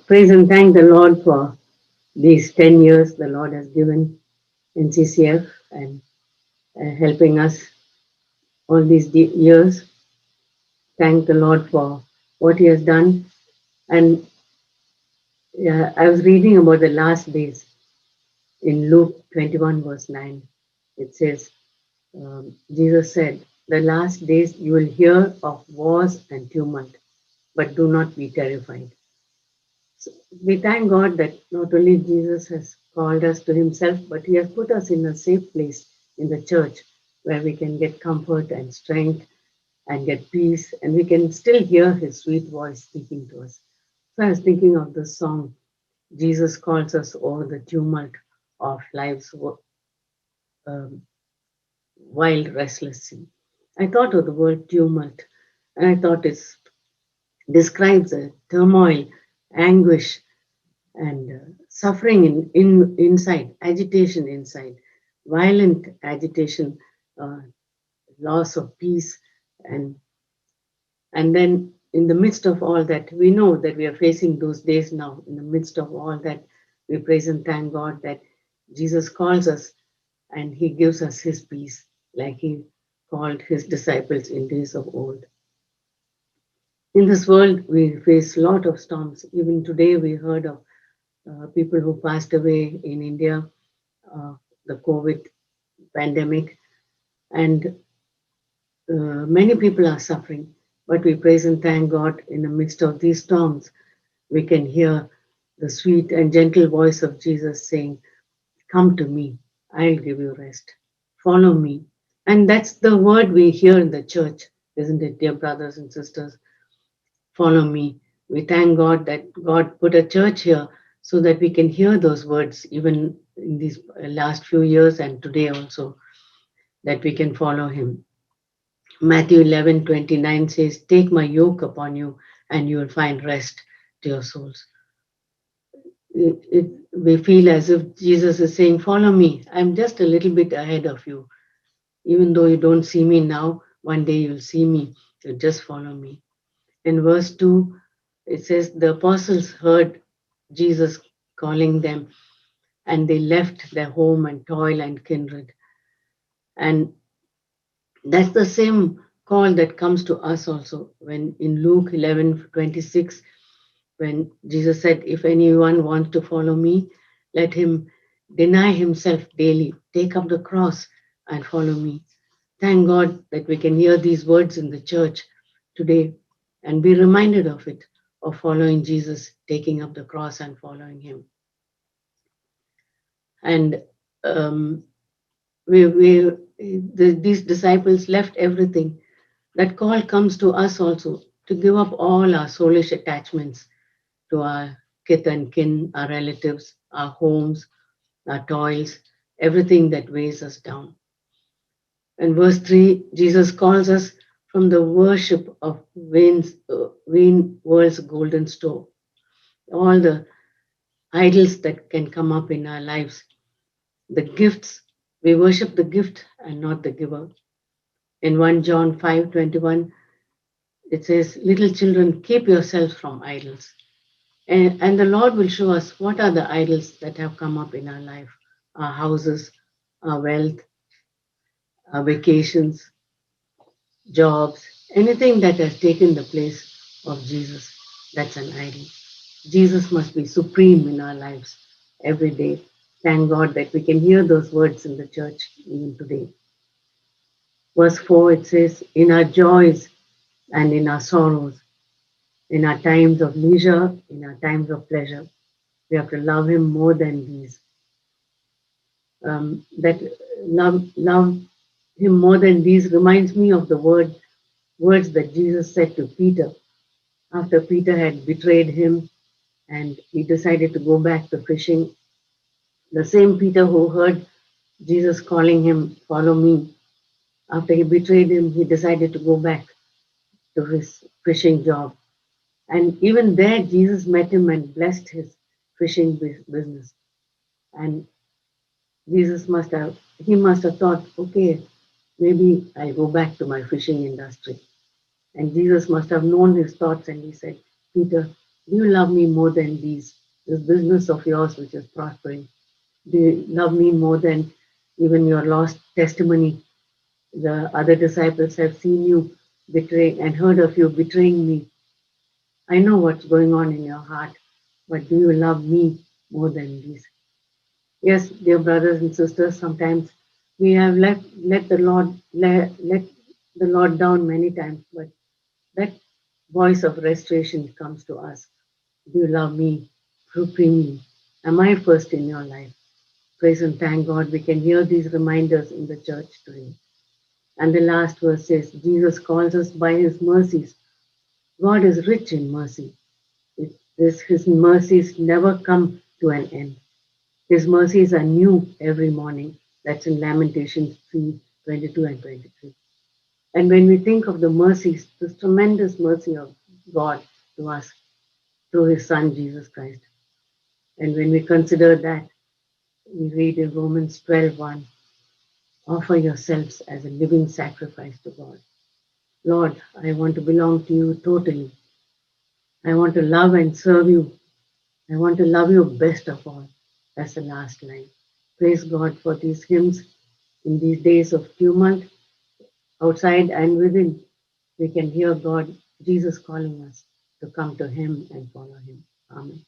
Praise and thank the Lord for these 10 years the Lord has given NCCF and helping us all these years. Thank the Lord for what He has done. And I was reading about the last days in Luke 21, verse 9. It says, Jesus said, "The last days you will hear of wars and tumult, but do not be terrified." So we thank God that not only Jesus has called us to Himself, but He has put us in a safe place in the church where we can get comfort and strength and get peace, and we can still hear His sweet voice speaking to us. So I was thinking of the song, Jesus calls us over the tumult of life's um, wild, restless sea. I thought of the word tumult, and I thought it describes a turmoil, anguish, and suffering inside, agitation inside, violent agitation, uh, loss of peace, and then in the midst of all that, we know that we are facing those days now. In the midst of all that, we praise and thank God that Jesus calls us and He gives us His peace, like He called His disciples in days of old. In this world, we face a lot of storms. Even today, we heard of people who passed away in India, uh, the COVID pandemic, and many people are suffering. But we praise and thank God in the midst of these storms, we can hear the sweet and gentle voice of Jesus saying, "Come to me, I'll give you rest. Follow me." And that's the word we hear in the church, isn't it, dear brothers and sisters? Follow me. We thank God that God put a church here so that we can hear those words even in these last few years and today also, that we can follow Him. Matthew 11:29 says, "Take my yoke upon you and you will find rest to your souls." We feel as if Jesus is saying, "Follow me. I'm just a little bit ahead of you. Even though you don't see me now, one day you'll see me. You just follow me." In verse 2, it says, the apostles heard Jesus calling them and they left their home and toil and kindred. And that's the same call that comes to us also when in Luke 11:26, when Jesus said, "If anyone wants to follow me, let him deny himself daily, take up the cross and follow me." Thank God that we can hear these words in the church today and be reminded of it, of following Jesus, taking up the cross and following Him. And um, these disciples left everything. That call comes to us also to give up all our soulish attachments to our kith and kin, our relatives, our homes, our toils, everything that weighs us down. In verse 3, Jesus calls us from the worship of vain world's golden store, all the idols that can come up in our lives, the gifts. We worship the gift and not the giver. In 1 John 5:21, it says, "Little children, keep yourselves from idols." And the Lord will show us what are the idols that have come up in our life, our houses, our wealth, our vacations, jobs, anything that has taken the place of Jesus, that's an idol. Jesus must be supreme in our lives every day. Thank God that we can hear those words in the church even today. Verse 4, it says, "In our joys and in our sorrows, in our times of leisure, in our times of pleasure, we have to love Him more than these." That love Him more than these reminds me of the words that Jesus said to Peter after Peter had betrayed Him and he decided to go back to fishing. The same Peter who heard Jesus calling him, "Follow me," after he betrayed Him, he decided to go back to his fishing job. And even there, Jesus met him and blessed his fishing business. And he must have thought, okay, maybe I'll go back to my fishing industry. And Jesus must have known his thoughts and He said, "Peter, Do you love me more than this business of yours which is prospering? Do you love me more than even your lost testimony? The other disciples have seen you betray and heard of you betraying me. I know what's going on in your heart, but do you love me more than these? Yes, dear brothers and sisters, sometimes we have let the Lord down many times, but that voice of restoration comes to us. Do you love me supremely? Am I first in your life? Praise and thank God we can hear these reminders in the church today. And the last verse says, Jesus calls us by his mercies. God is rich in mercy. His mercies never come to an end. His mercies are new every morning. That's in Lamentations 3:22 and 23. And when we think of the mercies, this tremendous mercy of God to us through his Son, Jesus Christ, and when we consider that, we read in Romans 12:1, offer yourselves as a living sacrifice to God. Lord, I want to belong to you totally. I want to love and serve you. I want to love you best of all. That's the last line. Praise God for these hymns in these days of tumult, outside and within. We can hear God, Jesus calling us to come to him and follow him. Amen.